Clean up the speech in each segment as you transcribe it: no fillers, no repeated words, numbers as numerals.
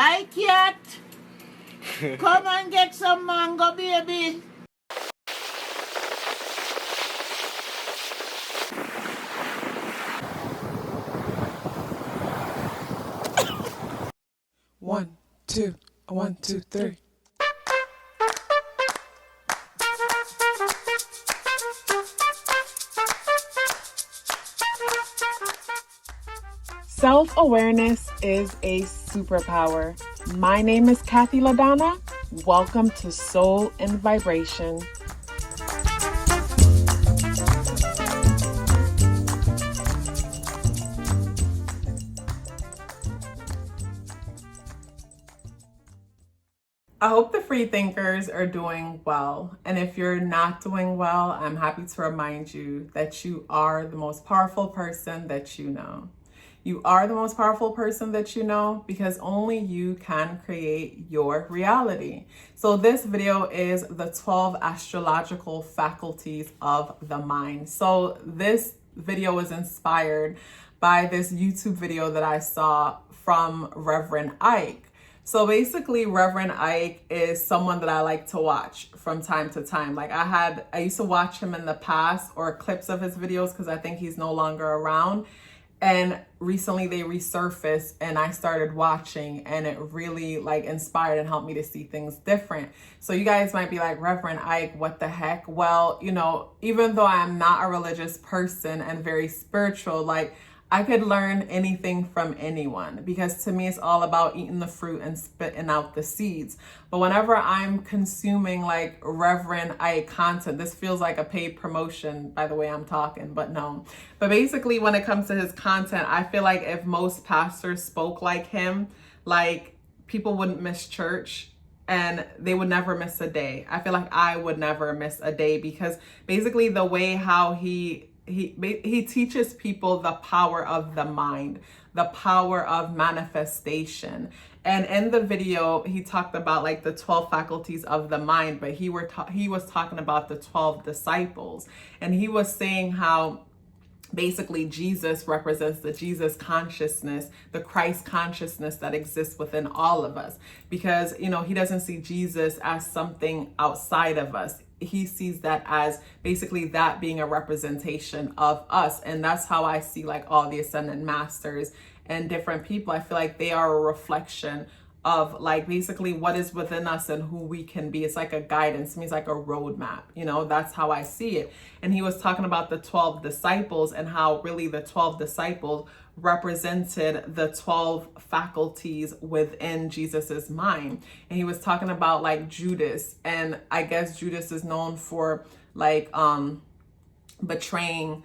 Hi, cat. Come and get some mango, baby. One, two, 1, 2, 3. Self-awareness is a superpower. My name is KathyLaDonna. Welcome to Soul and Vibration. I hope the free thinkers are doing well. And if you're not doing well, I'm happy to remind you that you are the most powerful person that you know. You are the most powerful person that you know because only you can create your reality. So this video is the 12 astrological faculties of the mind. So this video is inspired by this YouTube video that I saw from Reverend Ike. So basically, Reverend Ike is someone that I like to watch from time to time. Like I used to watch him in the past or clips of his videos because I think he's no longer around. And recently they resurfaced and I started watching and it really like inspired and helped me to see things different. So you guys might be like, Reverend Ike, what the heck? Well, you know, even though I'm not a religious person and very spiritual, like I could learn anything from anyone because to me, it's all about eating the fruit and spitting out the seeds. But whenever I'm consuming like Reverend Ike content, this feels like a paid promotion by the way I'm talking, but no. But basically when it comes to his content, I feel like if most pastors spoke like him, like people wouldn't miss church and they would never miss a day. I feel like I would never miss a day because basically the way how he teaches people the power of the mind, the power of manifestation. And in the video, he talked about like the 12 faculties of the mind, but he was talking about the 12 disciples. And he was saying how basically Jesus represents the Jesus consciousness, the Christ consciousness that exists within all of us. Because, you know, he doesn't see Jesus as something outside of us. He sees that as basically that being a representation of us. And that's how I see like all the ascendant masters and different people. I feel like they are a reflection of like basically what is within us and who we can be. It's like a guidance. It means like a roadmap, you know, that's how I see it. And he was talking about the 12 disciples and how really the 12 disciples represented the 12 faculties within Jesus's mind. And he was talking about like Judas, and I guess Judas is known for like betraying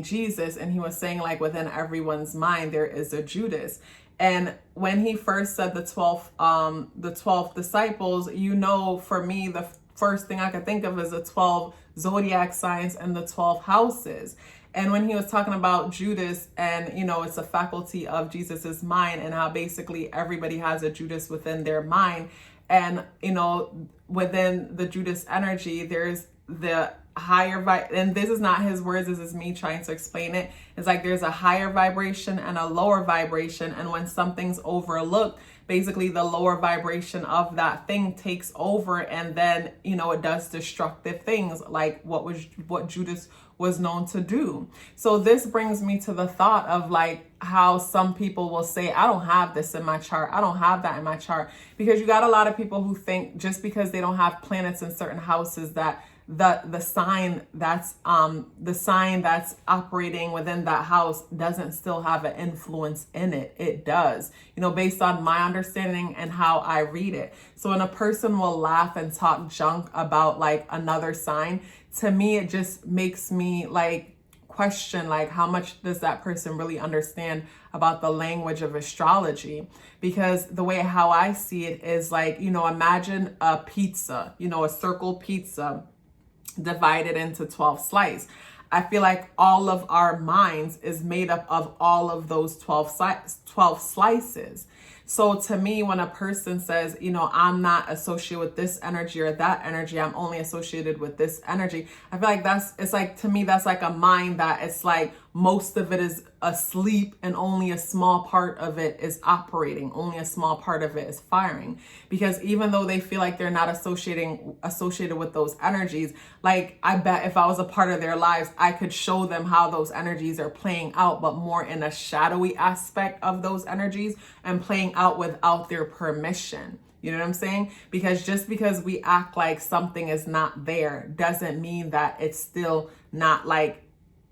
Jesus. And he was saying like within everyone's mind there is a Judas. And when he first said the 12 disciples, you know, for me, the first thing I could think of is the 12 zodiac signs and the 12 houses. And when he was talking about Judas and, you know, it's a faculty of Jesus's mind and how basically everybody has a Judas within their mind. And, you know, within the Judas energy, there's the higher and this is not his words, this is me trying to explain it. It's like there's a higher vibration and a lower vibration, and when something's overlooked, basically the lower vibration of that thing takes over, and then, you know, it does destructive things like what Judas was known to do. So this brings me to the thought of like how some people will say, I don't have this in my chart, I don't have that in my chart, because you got a lot of people who think just because they don't have planets in certain houses that the sign that's operating within that house doesn't still have an influence in it. It does, you know, based on my understanding and how I read it. So when a person will laugh and talk junk about like another sign, to me it just makes me like question like how much does that person really understand about the language of astrology. Because the way how I see it is like, you know, imagine a pizza, you know, a circle pizza divided into 12 slices. I feel like all of our minds is made up of all of those 12 slices. So to me, when a person says, you know, I'm not associated with this energy or that energy, I'm only associated with this energy, I feel like it's like, to me, that's like a mind that it's like most of it is asleep and only a small part of it is operating, only a small part of it is firing. Because even though they feel like they're not associated with those energies, like I bet if I was a part of their lives, I could show them how those energies are playing out, but more in a shadowy aspect of those energies and playing out without their permission. You know what I'm saying? Because just because we act like something is not there doesn't mean that it's still not like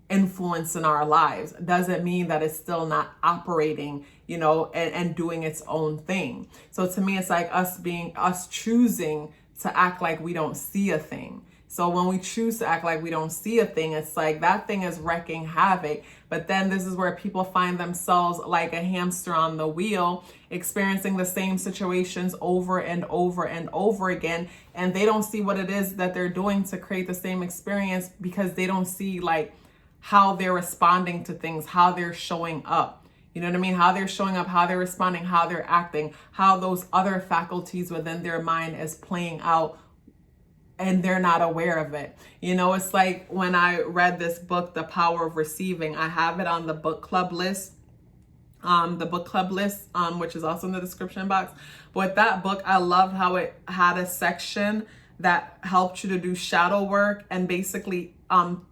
influence in our lives. Doesn't mean that it's still not operating, you know, and doing its own thing. So to me, it's like us choosing to act like we don't see a thing. So when we choose to act like we don't see a thing, it's like that thing is wreaking havoc. But then this is where people find themselves like a hamster on the wheel, experiencing the same situations over and over and over again. And they don't see what it is that they're doing to create the same experience, because they don't see like how they're responding to things, how they're showing up. You know what I mean? How they're showing up, how they're responding, how they're acting, how those other faculties within their mind is playing out, and they're not aware of it. You know, it's like when I read this book, The Power of Receiving, I have it on the book club list. Which is also in the description box. But with that book, I loved how it had a section that helped you to do shadow work and basically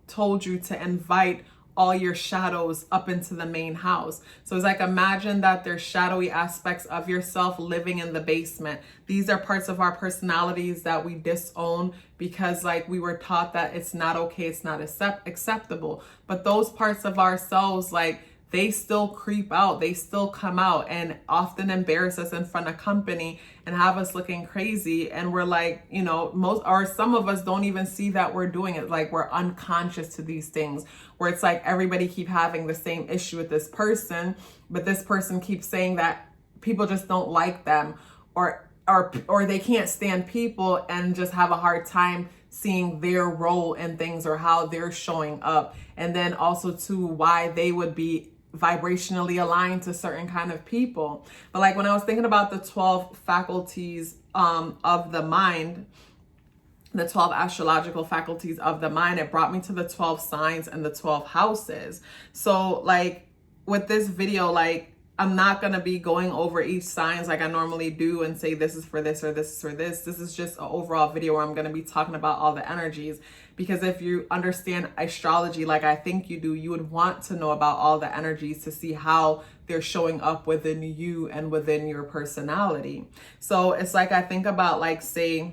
told you to invite all your shadows up into the main house. So it's like, imagine that there's shadowy aspects of yourself living in the basement. These are parts of our personalities that we disown because like we were taught that it's not okay, it's not acceptable. But those parts of ourselves, like, they still creep out, they still come out and often embarrass us in front of company and have us looking crazy. And we're like, you know, some of us don't even see that we're doing it. Like, we're unconscious to these things, where it's like everybody keep having the same issue with this person, but this person keeps saying that people just don't like them, or they can't stand people and just have a hard time seeing their role in things or how they're showing up. And then also too, why they would be vibrationally aligned to certain kind of people. But like when I was thinking about the 12 faculties of the mind, the 12 astrological faculties of the mind, it brought me to the 12 signs and the 12 houses. So like with this video, like I'm not going to be going over each signs like I normally do and say this is for this or this is for this. This is just an overall video where I'm going to be talking about all the energies, because if you understand astrology like I think you do, you would want to know about all the energies to see how they're showing up within you and within your personality. So it's like I think about, like, say,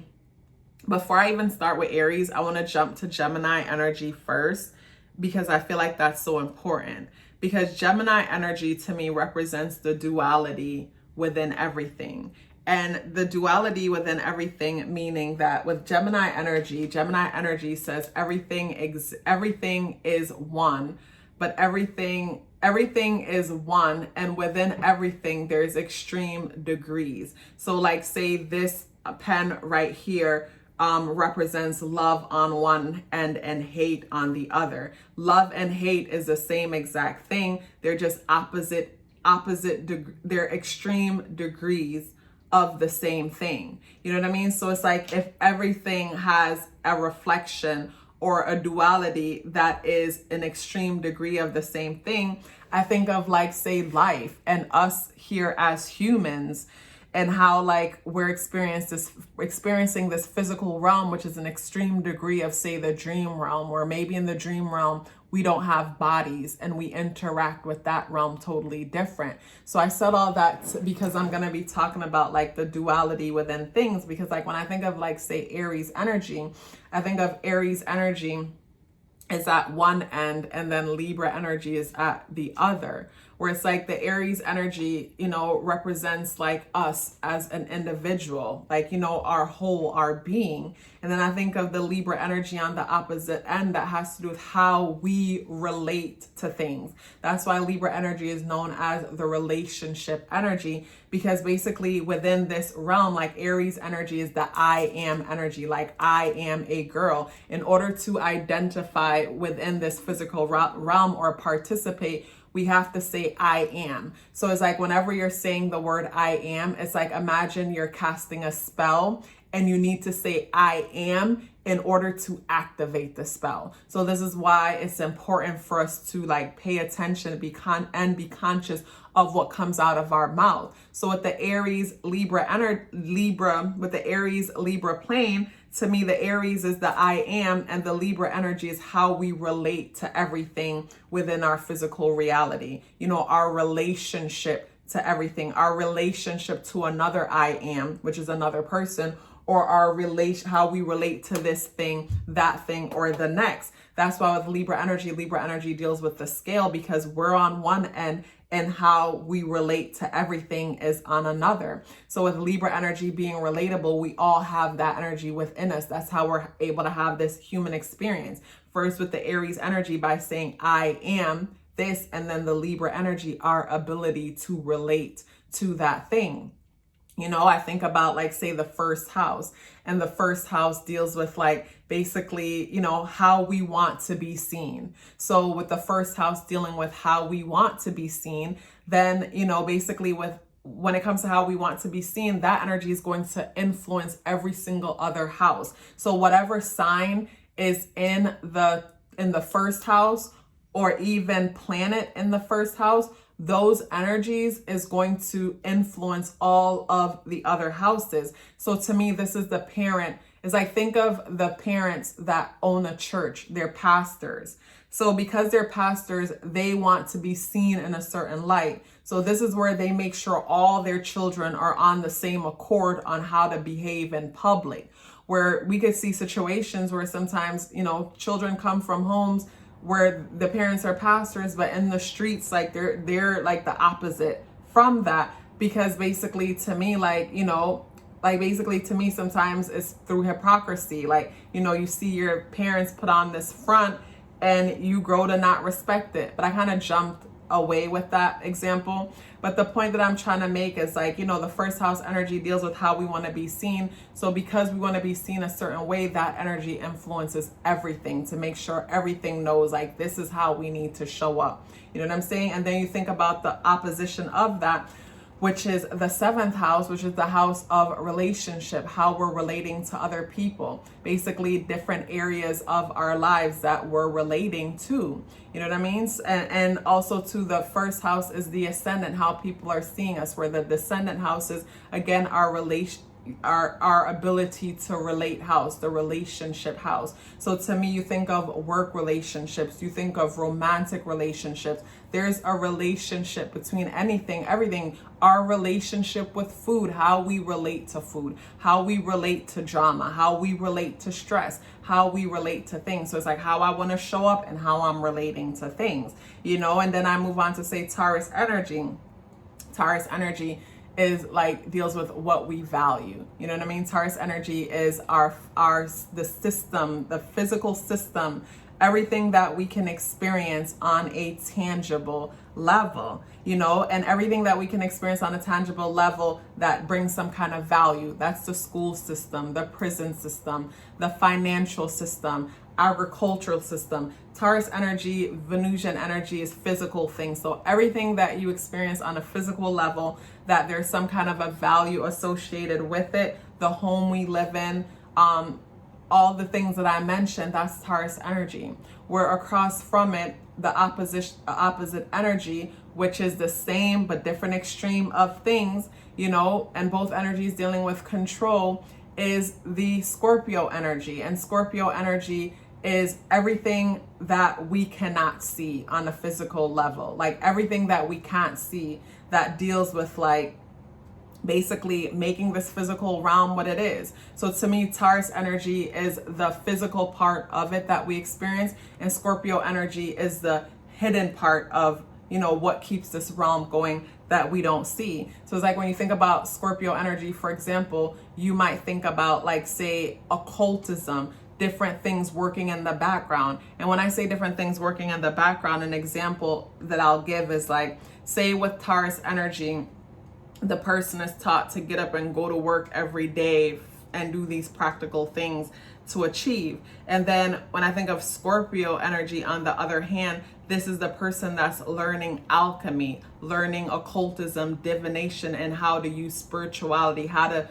before I even start with Aries, I want to jump to Gemini energy first, because I feel like that's so important. Because Gemini energy to me represents the duality within everything. And the duality within everything, meaning that with Gemini energy says everything is one, but everything is one, and within everything there's extreme degrees. So like, say this pen right here represents love on one end and hate on the other. Love and hate is the same exact thing. They're just they're extreme degrees of the same thing. You know what I mean? So it's like if everything has a reflection or a duality that is an extreme degree of the same thing, I think of, like, say, life and us here as humans, and how like we're experiencing this physical realm, which is an extreme degree of, say, the dream realm, or maybe in the dream realm we don't have bodies and we interact with that realm totally different. So I said all that because I'm going to be talking about like the duality within things, because like when I think of, like, say, Aries energy, I think of Aries energy is at one end and then Libra energy is at the other, where it's like the Aries energy, you know, represents like us as an individual, like, you know, our whole, our being. And then I think of the Libra energy on the opposite end that has to do with how we relate to things. That's why Libra energy is known as the relationship energy, because basically within this realm, like Aries energy is the I am energy, like I am a girl. In order to identify within this physical realm or participate, we have to say I am. So it's like whenever you're saying the word I am, it's like imagine you're casting a spell and you need to say I am in order to activate the spell. So this is why it's important for us to like pay attention and be conscious of what comes out of our mouth. So with the Aries Libra with the Aries Libra plane, to me, the Aries is the I am, and the Libra energy is how we relate to everything within our physical reality. You know, our relationship to everything, our relationship to another I am, which is another person, or our how we relate to this thing, that thing, or the next. That's why with Libra energy deals with the scale, because we're on one end and how we relate to everything is on another. So with Libra energy being relatable, we all have that energy within us. That's how we're able to have this human experience. First with the Aries energy by saying I am this, and then the Libra energy, our ability to relate to that thing. You know, I think about like, say, the first house, and the first house deals with like basically, you know, how we want to be seen. So with the first house dealing with how we want to be seen, then, you know, basically when it comes to how we want to be seen, that energy is going to influence every single other house. So whatever sign is in the first house, or even planet in the first house, those energies is going to influence all of the other houses. So to me, this is the parent, is I think of the parents that own a church, they're pastors. So because they're pastors, they want to be seen in a certain light. So this is where they make sure all their children are on the same accord on how to behave in public, where we could see situations where sometimes, you know, children come from homes where the parents are pastors, but in the streets, like they're like the opposite from that. Because basically to me, like, you know, like basically to me, sometimes it's through hypocrisy. Like, you know, you see your parents put on this front and you grow to not respect it. But I kind of jumped away with that example. But the point that I'm trying to make is like, you know, the first house energy deals with how we want to be seen. So because we want to be seen a certain way, that energy influences everything to make sure everything knows like this is how we need to show up. You know what I'm saying? And then you think about the opposition of that, which is the seventh house, which is the house of relationship, how we're relating to other people, basically different areas of our lives that we're relating to, you know what I mean? And also to the first house is the ascendant, how people are seeing us, where the descendant house is, again, our ability to relate house, the relationship house. So to me, you think of work relationships, you think of romantic relationships. There's a relationship between everything. Our relationship with food, how we relate to food, how we relate to drama, how we relate to stress, how we relate to things. So it's like how I want to show up and how I'm relating to things, you know. And then I move on to say Taurus energy. Taurus energy is like deals with what we value. You know what I mean? Taurus energy is the system, the physical system, everything that we can experience on a tangible level, you know, and everything that we can experience on a tangible level that brings some kind of value. That's the school system, the prison system, the financial system, agricultural system. Taurus energy, Venusian energy is physical things. So everything that you experience on a physical level, that there's some kind of a value associated with it, the home we live in, all the things that I mentioned, that's Taurus energy. Where across from it, the opposite energy, which is the same but different extreme of things, you know, and both energies dealing with control, is the Scorpio energy. And Scorpio energy is everything that we cannot see on a physical level, like everything that we can't see, that deals with like basically making this physical realm what it is. So to me, Taurus energy is the physical part of it that we experience, and Scorpio energy is the hidden part of, you know, what keeps this realm going that we don't see. So it's like when you think about Scorpio energy, for example, you might think about like, say, occultism, different things working in the background. And when I say different things working in the background, an example that I'll give is like, say with Taurus energy, the person is taught to get up and go to work every day and do these practical things to achieve. And then when I think of Scorpio energy, on the other hand, this is the person that's learning alchemy, learning occultism, divination, and how to use spirituality, how to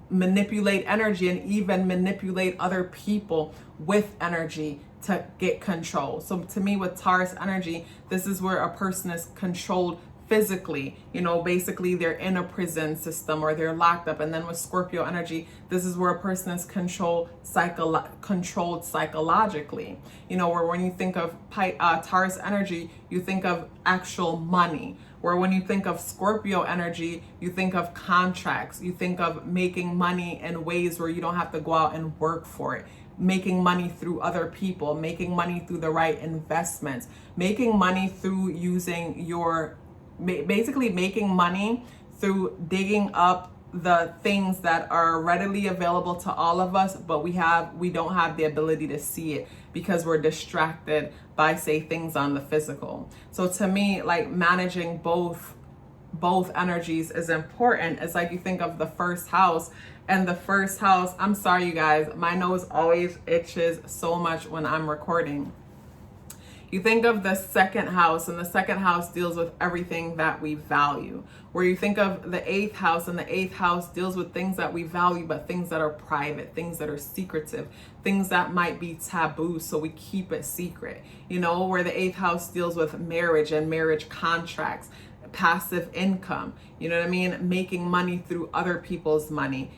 manipulate energy, and even manipulate other people with energy to get control. So to me, with Taurus energy, this is where a person is controlled physically, basically they're in a prison system or they're locked up. And then with Scorpio energy, this is where a person is controlled psychologically, where when you think of Taurus energy, you think of actual money, where when you think of Scorpio energy, you think of contracts, you think of making money in ways where you don't have to go out and work for it, making money through other people, making money through the right investments, making money through using basically making money through digging up the things that are readily available to all of us, but we don't have the ability to see it because we're distracted by, say, things on the physical. So to me, like, managing both energies is important. It's like you think of the first house, and the first house, I'm sorry you guys, my nose always itches so much when I'm recording. You think of the second house, and the second house deals with everything that we value. Where you think of the eighth house, and the eighth house deals with things that we value, but things that are private, things that are secretive, things that might be taboo, so we keep it secret. Where the eighth house deals with marriage and marriage contracts, passive income, making money through other people's money,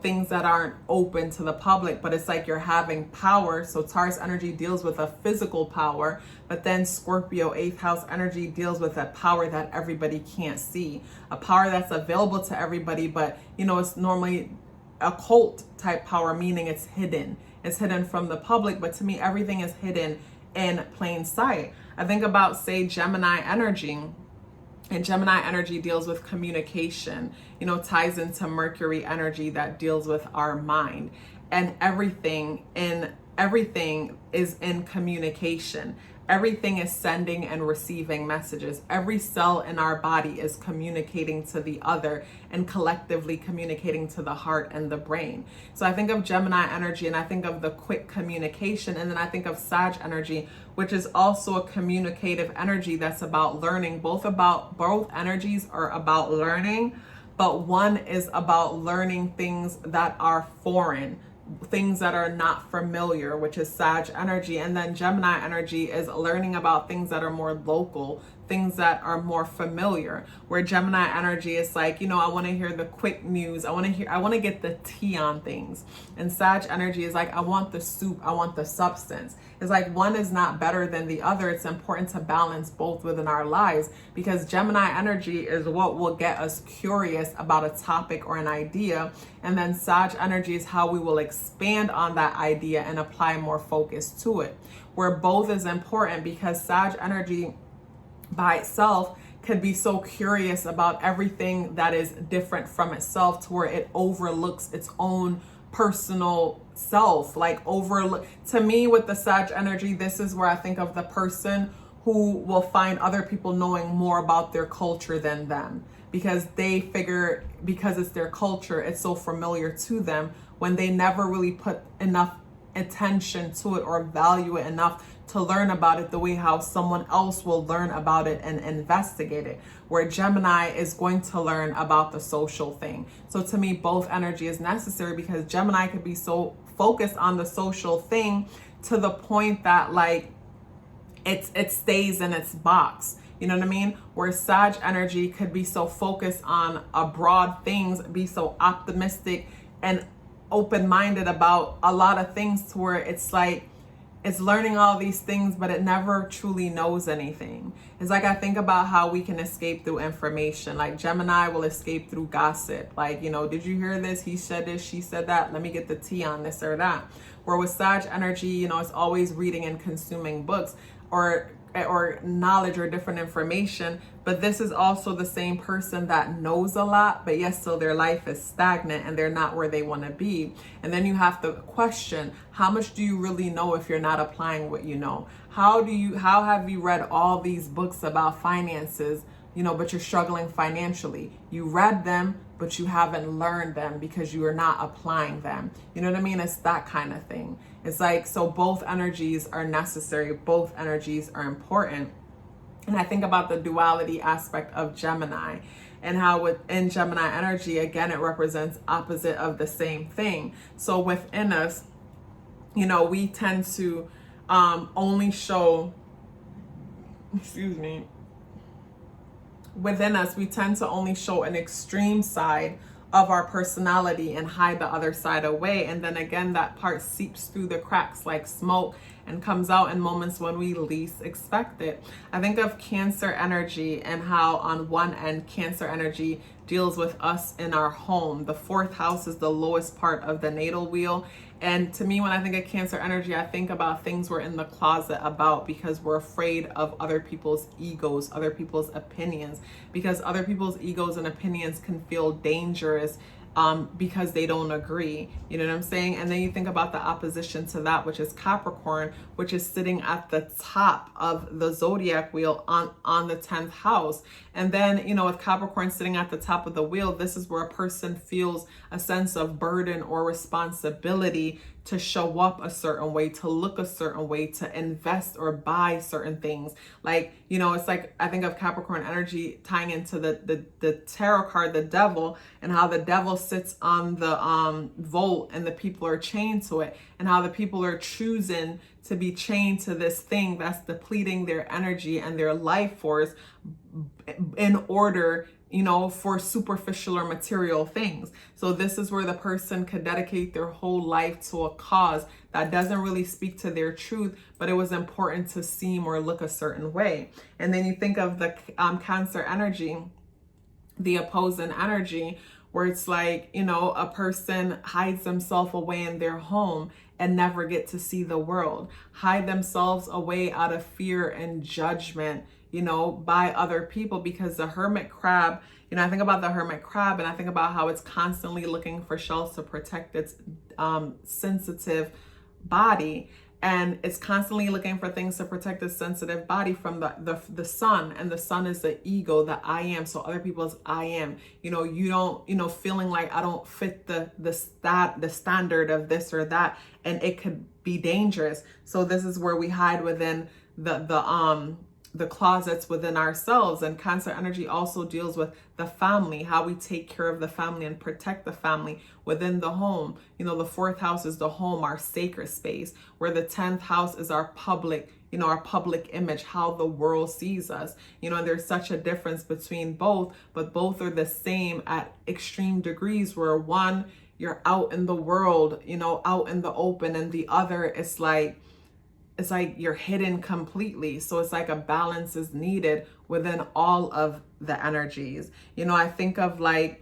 things that aren't open to the public, but it's like you're having power. So Taurus energy deals with a physical power, but then Scorpio 8th house energy deals with a power that everybody can't see, a power that's available to everybody, but it's normally occult type power, meaning it's hidden from the public. But to me, everything is hidden in plain sight. I think about, say, Gemini energy. And Gemini energy deals with communication, ties into Mercury energy that deals with our mind. And everything is in communication. Everything is sending and receiving messages. Every cell in our body is communicating to the other and collectively communicating to the heart and the brain. So I think of Gemini energy, and I think of the quick communication. And then I think of Sag energy, which is also a communicative energy that's about learning. Both energies are about learning, but one is about learning things that are foreign, things that are not familiar, which is Sag energy. And then Gemini energy is learning about things that are more local, things that are more familiar, where Gemini energy is like, I want to hear the quick news. I want to get the tea on things. And Sag energy is like, I want the soup. I want the substance. It's like one is not better than the other. It's important to balance both within our lives, because Gemini energy is what will get us curious about a topic or an idea. And then Sag energy is how we will expand on that idea and apply more focus to it, where both is important, because Sag energy by itself could be so curious about everything that is different from itself, to where it overlooks its own personal self. To me, with the Sag energy, this is where I think of the person who will find other people knowing more about their culture than them, because they figure, because it's their culture, it's so familiar to them, when they never really put enough attention to it or value it enough to learn about it the way how someone else will learn about it and investigate it, where Gemini is going to learn about the social thing. So to me, both energy is necessary, because Gemini could be so focused on the social thing to the point that it stays in its box. You know what I mean? Where Sag energy could be so focused on broad things, be so optimistic and open-minded about a lot of things, to where it's like it's learning all these things, but it never truly knows anything. It's like I think about how we can escape through information. Like Gemini will escape through gossip. Like, did you hear this? He said this, she said that. Let me get the tea on this or that. Where with Sag energy, it's always reading and consuming books or knowledge or different information. But this is also the same person that knows a lot, but yet still their life is stagnant and they're not where they want to be. And then you have to question, how much do you really know if you're not applying what you know? How have you read all these books about finances, but you're struggling financially? You read them, but you haven't learned them because you are not applying them. You know what I mean? It's that kind of thing. It's like, so both energies are necessary. Both energies are important. And I think about the duality aspect of Gemini and how within Gemini energy, again, it represents opposite of the same thing. So within us, you know, we tend to only show, within us, we tend to only show an extreme side of our personality and hide the other side away. And then again, that part seeps through the cracks like smoke and comes out in moments when we least expect it. I think of Cancer energy and how on one end, Cancer energy deals with us in our home. The fourth house is the lowest part of the natal wheel. And to me, when I think of Cancer energy, I think about things we're in the closet about because we're afraid of other people's egos, other people's opinions, because other people's egos and opinions can feel dangerous because they don't agree. You know what I'm saying? And then you think about the opposition to that, which is Capricorn, which is sitting at the top of the zodiac wheel on the 10th house. And then, you know, with Capricorn sitting at the top of the wheel, this is where a person feels a sense of burden or responsibility to show up a certain way, to look a certain way, to invest or buy certain things. Like, you know, it's like, I think of Capricorn energy tying into the tarot card, the devil, and how the devil sits on the vault and the people are chained to it, and how the people are choosing to be chained to this thing that's depleting their energy and their life force in order, you know, for superficial or material things. So this is where the person could dedicate their whole life to a cause that doesn't really speak to their truth, but it was important to seem or look a certain way. And then you think of the Cancer energy, the opposing energy, where it's like, you know, a person hides themselves away in their home and never get to see the world, hide themselves away out of fear and judgment, you know, by other people. Because the hermit crab, you know, I think about the hermit crab and I think about how it's constantly looking for shells to protect its sensitive body. And it's constantly looking for things to protect the sensitive body from the sun. And the sun is the ego, the I am. So other people's I am. You know, you don't, you know, feeling like I don't fit the standard of this or that. And it could be dangerous. So this is where we hide within the closets within ourselves. And Cancer energy also deals with the family, how we take care of the family and protect the family within the home. You know, the fourth house is the home, our sacred space, where the 10th house is our public, you know, our public image, how the world sees us. You know, and there's such a difference between both, but both are the same at extreme degrees, where one, you're out in the world, you know, out in the open, and the other, it's like you're hidden completely. So it's like a balance is needed within all of the energies. You know, I think of Leo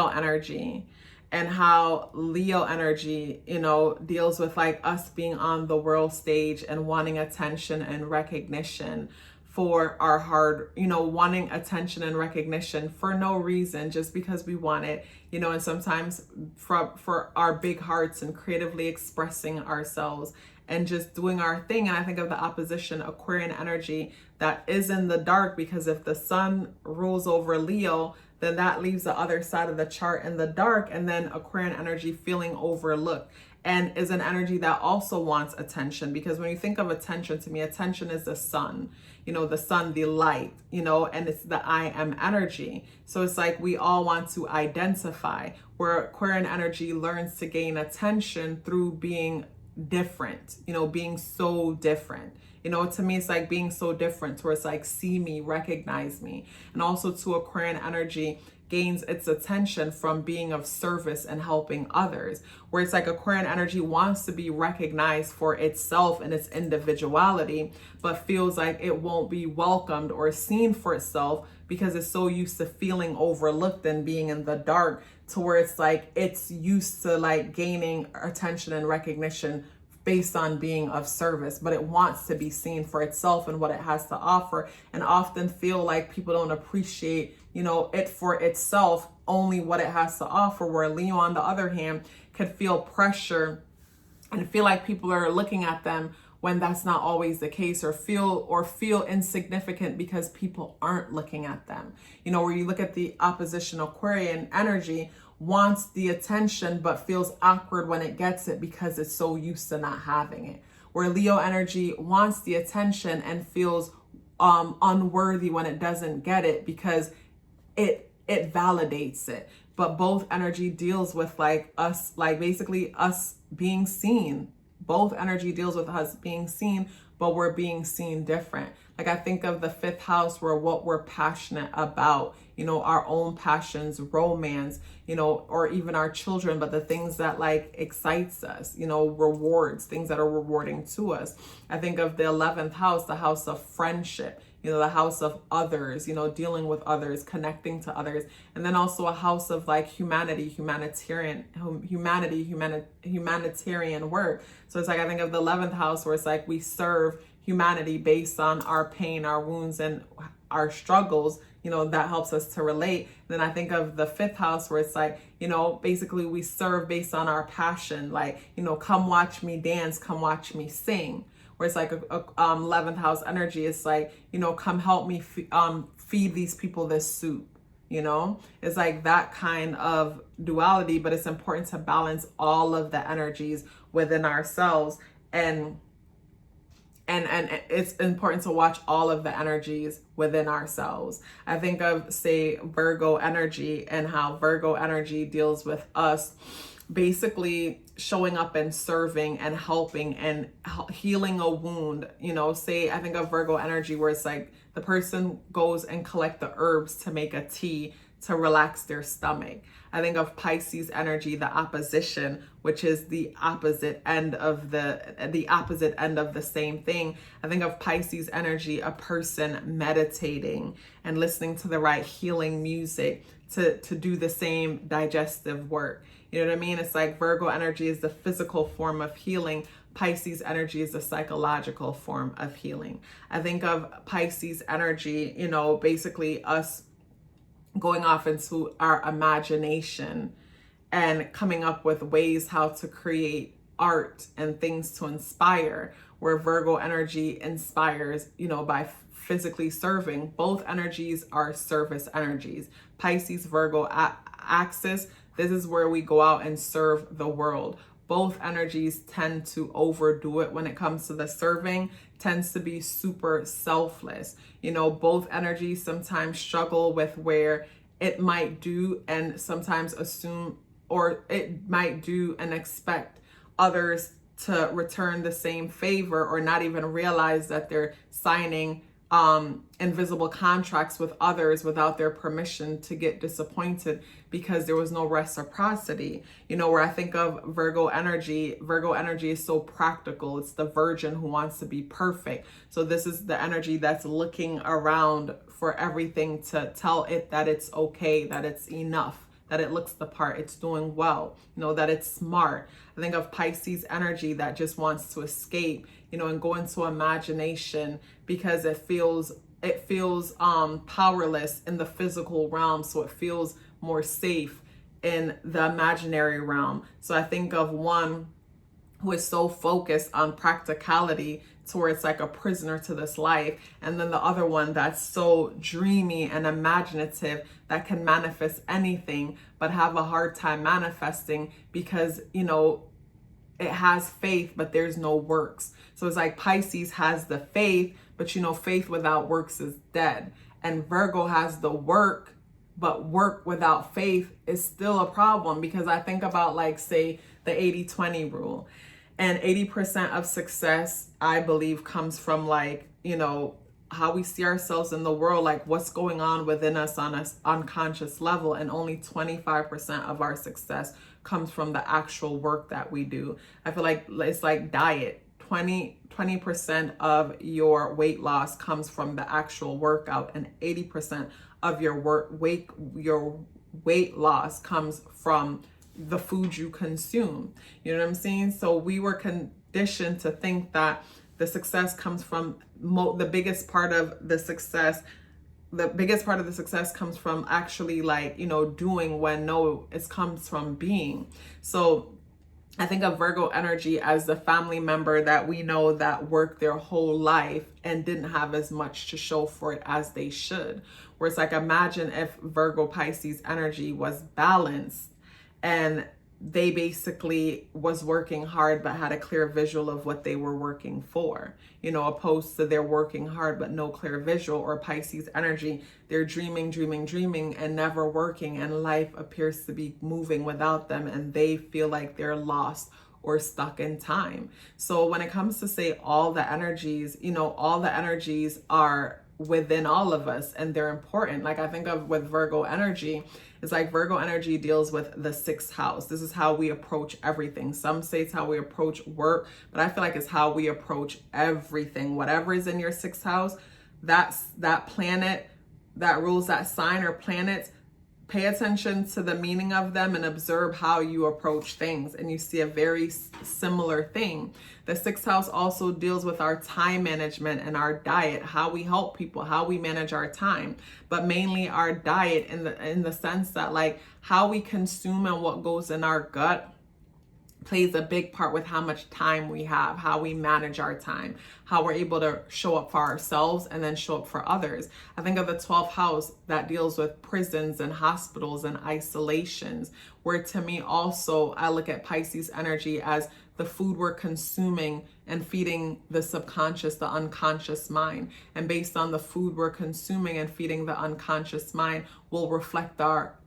energy and how Leo energy, you know, deals with like us being on the world stage and wanting attention and recognition for our hard, you know, wanting attention and recognition for no reason, just because we want it, you know, and sometimes for our big hearts and creatively expressing ourselves and just doing our thing. And I think of the opposition, Aquarian energy, that is in the dark, because if the sun rules over Leo, then that leaves the other side of the chart in the dark, and then Aquarian energy feeling overlooked, and is an energy that also wants attention. Because when you think of attention, to me, attention is the sun, you know, the sun, the light, you know, and it's the I am energy. So it's like we all want to identify, where Aquarian energy learns to gain attention through being different, you know, being so different. You know, to me, it's like being so different, where it's like, see me, recognize me. And also to Aquarian energy gains its attention from being of service and helping others, where it's like Aquarian energy wants to be recognized for itself and its individuality, but feels like it won't be welcomed or seen for itself because it's so used to feeling overlooked and being in the dark, to where it's like it's used to like gaining attention and recognition based on being of service, but it wants to be seen for itself and what it has to offer, and often feel like people don't appreciate, you know, it for itself, only what it has to offer. Where Leo, on the other hand, could feel pressure and feel like people are looking at them when that's not always the case, or feel insignificant because people aren't looking at them. You know, where you look at the opposition Aquarian energy, wants the attention but feels awkward when it gets it because it's so used to not having it. Where Leo energy wants the attention and feels unworthy when it doesn't get it because it validates it. But both energy deals with like us, like basically us being seen. Both energy deals with us being seen, but we're being seen different. Like I think of the 5th house, where what we're passionate about, you know, our own passions, romance, you know, or even our children, but the things that like excites us, you know, rewards, things that are rewarding to us. I think of the 11th house, the house of friendship, you know, the house of others, you know, dealing with others, connecting to others. And then also a house of like humanitarian work. So it's like, I think of the 11th house, where it's like we serve humanity based on our pain, our wounds, and our struggles, you know, that helps us to relate. Then I think of the 5th house, where it's like, you know, basically we serve based on our passion, like, you know, come watch me dance, come watch me sing. Where it's like a 11th house energy, it's like, you know, come help me feed these people this soup, you know? It's like that kind of duality, but it's important to balance all of the energies within ourselves, and it's important to watch all of the energies within ourselves. I think of, say, Virgo energy, and how Virgo energy deals with us basically showing up and serving and helping and healing a wound. You know, say, I think of Virgo energy, where it's like the person goes and collect the herbs to make a tea to relax their stomach. I think of Pisces energy, the opposition, which is the opposite end of the same thing. I think of Pisces energy, a person meditating and listening to the right healing music to do the same digestive work. You know what I mean? It's like Virgo energy is the physical form of healing. Pisces energy is the psychological form of healing. I think of Pisces energy, you know, basically us going off into our imagination and coming up with ways how to create art and things to inspire, where Virgo energy inspires, you know, by physically serving. Both energies are service energies. Pisces, Virgo axis, this is where we go out and serve the world. Both energies tend to overdo it when it comes to the serving, tends to be super selfless. You know, both energies sometimes struggle with where it might do and sometimes assume, or it might do and expect others to return the same favor, or not even realize that they're signing invisible contracts with others without their permission, to get disappointed because there was no reciprocity. You know, where I think of Virgo energy is so practical. It's the virgin who wants to be perfect. So this is the energy that's looking around for everything to tell it that it's okay, that it's enough, that it looks the part, it's doing well, you know, that it's smart. I think of Pisces energy that just wants to escape, you know, and go into imagination because it feels powerless in the physical realm, so it feels more safe in the imaginary realm. So I think of one who is so focused on practicality to where it's like a prisoner to this life, and then the other one that's so dreamy and imaginative that can manifest anything but have a hard time manifesting because, you know, it has faith but there's no works. So it's like Pisces has the faith, but you know, faith without works is dead. And Virgo has the work, but work without faith is still a problem, because I think about, like, say, the 80-20 rule. And 80% of success, I believe, comes from, like, you know, how we see ourselves in the world, like what's going on within us on an unconscious level. And only 25% of our success comes from the actual work that we do. I feel like it's like diet. 20% of your weight loss comes from the actual workout, and 80% of your weight loss comes from the food you consume. You know what I'm saying? So we were conditioned to think that the success comes from the biggest part of the success comes from actually, like, you know, doing, when no, it comes from being. So I think of Virgo energy as the family member that we know that worked their whole life and didn't have as much to show for it as they should. Where it's like, imagine if Virgo Pisces energy was balanced and they basically was working hard but had a clear visual of what they were working for, you know, opposed to they're working hard but no clear visual. Or Pisces energy, they're dreaming and never working, and life appears to be moving without them, and they feel like they're lost or stuck in time. So when it comes to say all the energies, you know, all the energies are within all of us and they're important. Like I think of with Virgo energy, it's like Virgo energy deals with the 6th house. This is how we approach everything. Some say it's how we approach work, but I feel like it's how we approach everything. Whatever is in your 6th house, that's that planet that rules that sign or planets. Pay attention to the meaning of them and observe how you approach things, and you see a very similar thing. The 6th house also deals with our time management and our diet, how we help people, how we manage our time, but mainly our diet in the sense that like how we consume and what goes in our gut plays a big part with how much time we have, how we manage our time, how we're able to show up for ourselves and then show up for others. I think of the 12th house that deals with prisons and hospitals and isolations, where to me also, I look at Pisces energy as the food we're consuming and feeding the subconscious, the unconscious mind. And based on the food we're consuming and feeding the unconscious mind will reflect our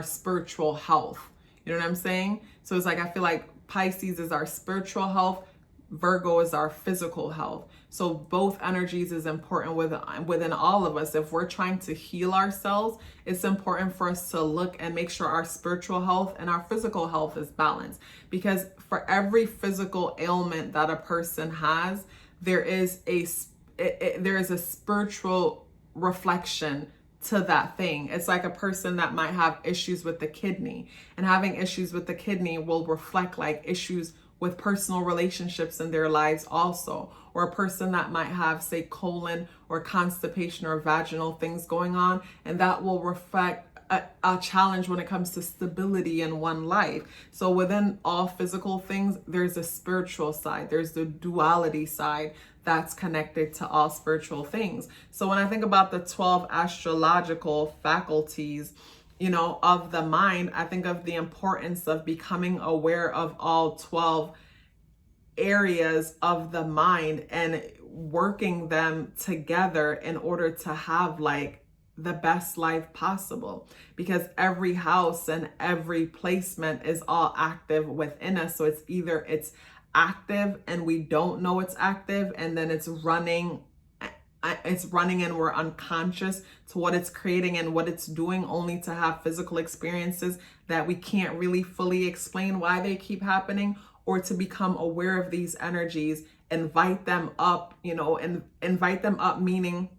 spiritual health. You know what I'm saying? So it's like, I feel like Pisces is our spiritual health, Virgo is our physical health. So both energies is important within all of us. If we're trying to heal ourselves, it's important for us to look and make sure our spiritual health and our physical health is balanced. Because for every physical ailment that a person has, there is a spiritual reflection to that thing. It's like a person that might have issues with the kidney, and having issues with the kidney will reflect like issues with personal relationships in their lives also. Or a person that might have, say, colon or constipation or vaginal things going on, and that will reflect a challenge when it comes to stability in one life. So within all physical things, there's a spiritual side, there's the duality side that's connected to all spiritual things. So when I think about the 12 astrological faculties, you know, of the mind, I think of the importance of becoming aware of all 12 areas of the mind and working them together in order to have like the best life possible, because every house and every placement is all active within us. So it's either it's active and we don't know it's active, and then it's running and we're unconscious to what it's creating and what it's doing, only to have physical experiences that we can't really fully explain why they keep happening, or to become aware of these energies, invite them up, you know, and invite them up, meaning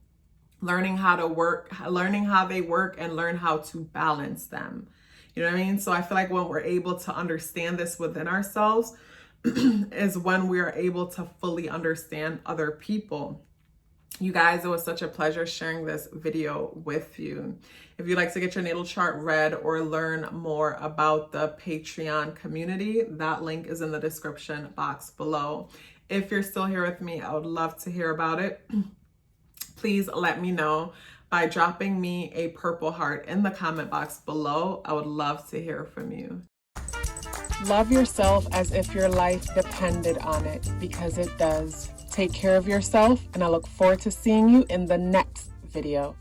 learning how to work, learning how they work, and learn how to balance them. You know what I mean? So I feel like when we're able to understand this within ourselves is when we are able to fully understand other people. You guys, it was such a pleasure sharing this video with you. If you'd like to get your natal chart read or learn more about the Patreon community, that link is in the description box below. If you're still here with me, I would love to hear about it. Please let me know by dropping me a purple heart in the comment box below. I would love to hear from you. Love yourself as if your life depended on it, because it does. Take care of yourself, and I look forward to seeing you in the next video.